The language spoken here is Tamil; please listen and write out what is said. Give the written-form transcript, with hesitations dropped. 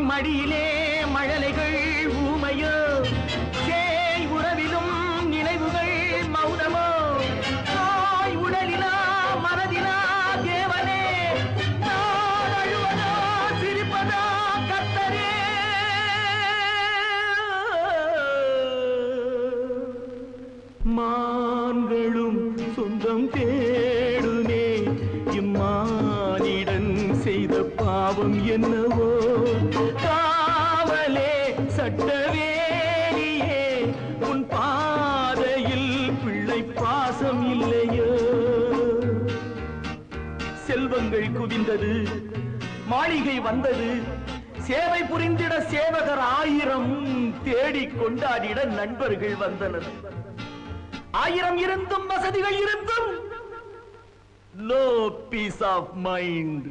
மடியிலே மழலைகள் ஊமையோ சேய் உறவிலும் நினைவுகள் மௌனமோ தாய் உடலிலா மனதிலா தேவனே நான் அழுவதா சிரிப்பதா கர்த்தரே மான்களும் சொந்தம் தேடுனே இம்மானிடன் செய்த பாவம் என்னவோ காவலே சட்டவேலியே உன் பாதையில் பிள்ளை பாசம் இல்லையோ செல்வங்கள் குவிந்தது மாளிகை வந்தது சேவை புரிந்திட சேவகர் 1000 தேடிக் கொண்டாடிட நண்பர்கள் வந்தனர் 1000 இருந்தும் வசதிகள் இருந்தும் no peace of mind